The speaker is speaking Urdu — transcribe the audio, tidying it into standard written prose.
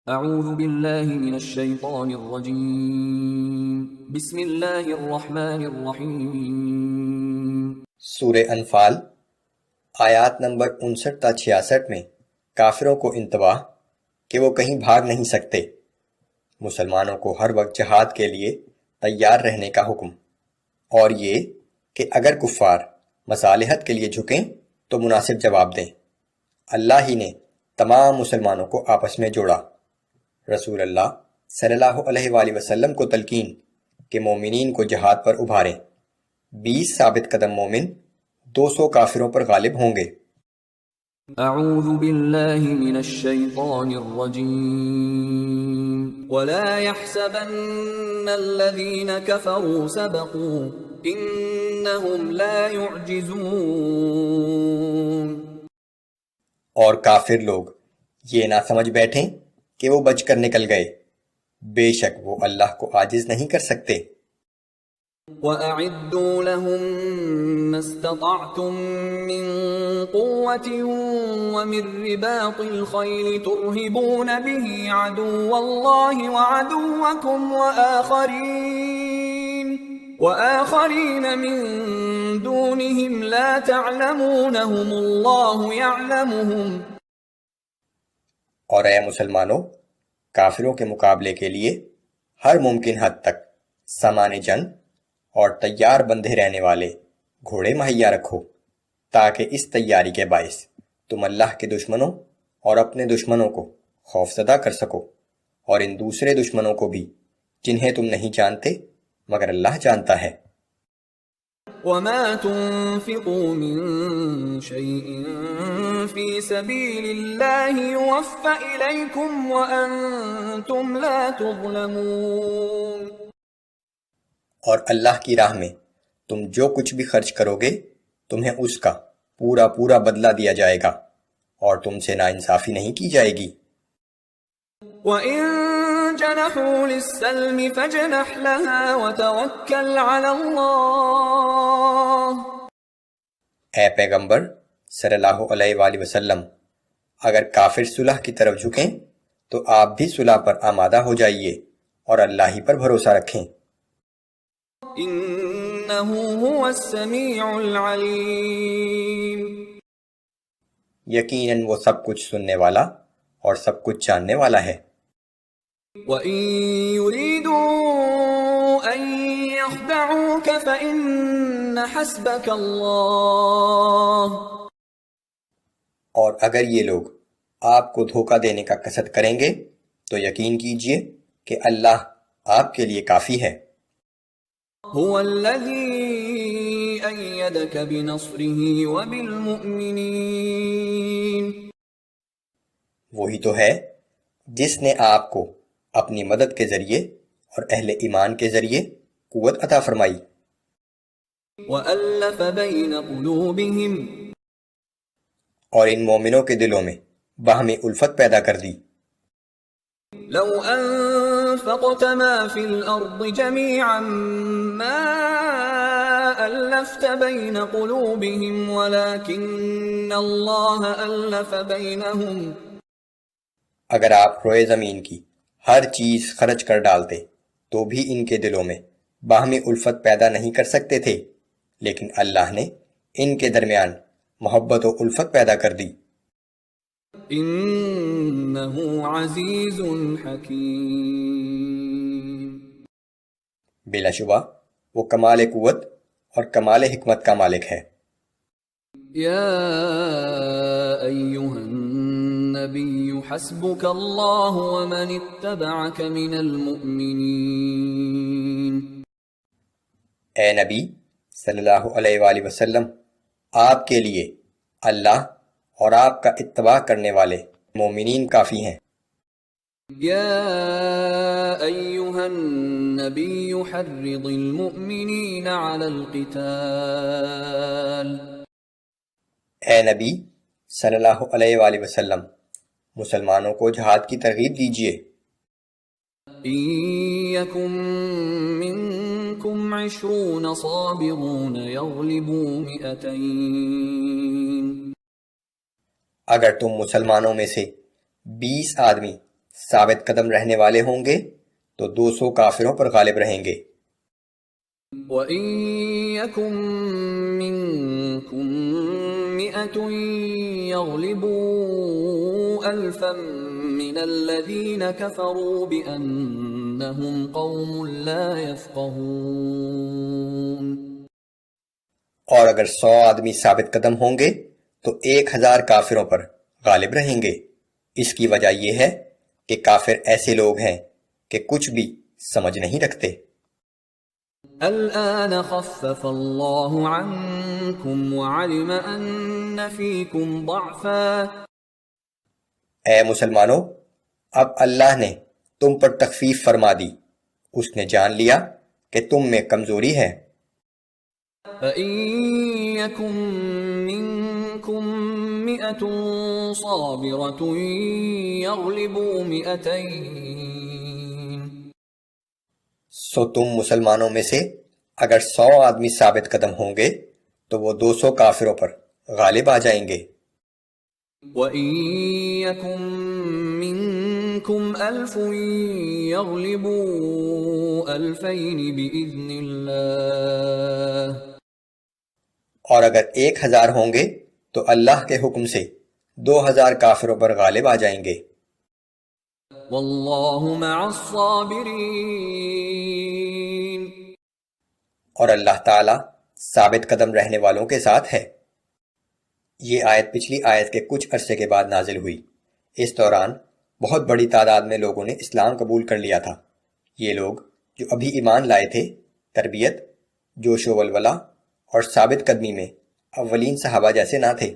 اعوذ باللہ من الشیطان الرجیم بسم اللہ الرحمن الرحیم۔ سورہ انفال آیات نمبر 59 تا 66 میں کافروں کو انتباہ کہ وہ کہیں بھاگ نہیں سکتے، مسلمانوں کو ہر وقت جہاد کے لیے تیار رہنے کا حکم، اور یہ کہ اگر کفار مصالحت کے لیے جھکیں تو مناسب جواب دیں۔ اللہ ہی نے تمام مسلمانوں کو آپس میں جوڑا۔ رسول اللہ صلی اللہ علیہ وآلہ وسلم کو تلقین کہ مومنین کو جہاد پر ابھاریں۔ 20 ثابت قدم مومن 200 کافروں پر غالب ہوں گے۔ اعوذ باللہ من الشیطان الرجیم ولا يحسبن الذین کفروا سبقوا انہم لا يعجزون۔ اور کافر لوگ یہ نہ سمجھ بیٹھیں کہ وہ بچ کر نکل گئے، بے شک وہ اللہ کو عاجز نہیں کر سکتے۔ وَأَعِدُّوا لَهُم مَّا اسْتَطَعْتُم مِّن قُوَّةٍ وَمِن رِّبَاطِ الْخَيْلِ تُرْهِبُونَ بِهِ عَدُوَّ اللَّهِ وَعَدُوَّكُمْ وَآخَرِينَ مِن دُونِهِمْ لَا تَعْلَمُونَهُمُ اللَّهُ يَعْلَمُهُمْ۔ اور اے مسلمانوں، کافروں کے مقابلے کے لیے ہر ممکن حد تک سامان جنگ اور تیار بندھے رہنے والے گھوڑے مہیا رکھو، تاکہ اس تیاری کے باعث تم اللہ کے دشمنوں اور اپنے دشمنوں کو خوف زدہ کر سکو، اور ان دوسرے دشمنوں کو بھی جنہیں تم نہیں جانتے مگر اللہ جانتا ہے۔ وَمَا تُنفِقُوا مِن شَيْءٍ فِي سَبِيلِ اللَّهِ يُوَفَّ إِلَيْكُمْ وَأَنتُمْ لَا تُظْلَمُونَ۔ اور اللہ کی راہ میں تم جو کچھ بھی خرچ کرو گے تمہیں اس کا پورا پورا بدلہ دیا جائے گا، اور تم سے ناانصافی نہیں کی جائے گی۔ وَإِن جَنَحُوا لِلسَّلْمِ فَاجْنَحْ لَهَا وَتَوَكَّلْ عَلَى اللَّهِ۔ اے پیغمبر صلی اللہ علیہ وآلہ وسلم، اگر کافر صلح کی طرف جھکیں تو آپ بھی صلح پر آمادہ ہو جائیے اور اللہ ہی پر بھروسہ رکھیں۔ إِنَّهُ هُوَ السَّمِيعُ الْعَلِيمُ۔ یقیناً وہ سب کچھ سننے والا اور سب کچھ جاننے والا ہے۔ وَإِن يُرِيدُوا أَن يَخْدَعُوكَ فَإِنَّ حَسْبَكَ اللَّهُ۔ اور اگر یہ لوگ آپ کو دھوکہ دینے کا قصد کریں گے تو یقین کیجئے کہ اللہ آپ کے لیے کافی ہے۔ هُوَ الَّذِي أَيَّدَكَ بِنَصْرِهِ وَبِالْمُؤْمِنِينَ۔ وہی تو ہے جس نے آپ کو اپنی مدد کے ذریعے اور اہل ایمان کے ذریعے قوت عطا فرمائی۔ وَأَلَّفَ بَيْنَ قُلُوبِهِمْ۔ اور ان مومنوں کے دلوں میں باہمی الفت پیدا کر دی۔ لو انفقت ما في الارض جميعا ما الفت بين قلوبهم ولكن الله الف بينهم۔ اگر آپ روئے زمین کی ہر چیز خرچ کر ڈالتے تو بھی ان کے دلوں میں باہمی الفت پیدا نہیں کر سکتے تھے، لیکن اللہ نے ان کے درمیان محبت و الفت پیدا کر دی۔ انه عزیز حکیم۔ بلا شبہ وہ کمال قوت اور کمال حکمت کا مالک ہے۔ یا ایھا النبی حسبک اللہ ومن اتبعک من المؤمنین۔ اے نبی صلی اللہ علیہ وآلہ وسلم، آپ کے لیے اللہ اور آپ کا اتباع کرنے والے مومنین کافی ہیں۔ یا ایھا النبی حرض المؤمنین علی القتال۔ اے نبی صلی اللہ علیہ وآلہ وسلم، مسلمانوں کو جہاد کی ترغیب دیجیے۔ ان یکن منکم 20 صابرون یغلبوا 200۔ اگر تم مسلمانوں میں سے 20 آدمی ثابت قدم رہنے والے ہوں گے تو 200 کافروں پر غالب رہیں گے۔ وَإِن يَكُن مِّنكُم مِّئَةٌ يَغْلِبُوا أَلْفًا مِّنَ الَّذِينَ كَفَرُوا بِأَنَّهُمْ قَوْمٌ لَّا يَفْقَهُونَ۔ اور اگر 100 آدمی ثابت قدم ہوں گے تو 1000 کافروں پر غالب رہیں گے۔ اس کی وجہ یہ ہے کہ کافر ایسے لوگ ہیں کہ کچھ بھی سمجھ نہیں رکھتے۔ الآن خفف اللہ عنکم وعلم ان فیکم ضعفا۔ اے مسلمانوں، اب اللہ نے تم پر تخفیف فرما دی، اس نے جان لیا کہ تم میں کمزوری ہے۔ فَإِن يَكُن مِّنكُم مِّئَةٌ صَابِرَةٌ يَغْلِبُوا مِئَتَيْنِ۔ سو تم مسلمانوں میں سے اگر 100 آدمی ثابت قدم ہوں گے تو وہ 200 کافروں پر غالب آ جائیں گے۔ وَإِن يَكُن مِّنكُمْ أَلْفٌ يَغْلِبُوا أَلْفَيْنِ بِإِذْنِ اللَّهِ۔ اور اگر 1000 ہوں گے تو اللہ کے حکم سے 2000 کافروں پر غالب آ جائیں گے۔ وَاللَّهُ مَعَ الصَّابِرِينَ۔ اور اللہ تعالیٰ ثابت قدم رہنے والوں کے ساتھ ہے۔ یہ آیت پچھلی آیت کے کچھ عرصے کے بعد نازل ہوئی۔ اس دوران بہت بڑی تعداد میں لوگوں نے اسلام قبول کر لیا تھا۔ یہ لوگ جو ابھی ایمان لائے تھے، تربیت، جوش و ولولہ اور ثابت قدمی میں اولین صحابہ جیسے نہ تھے۔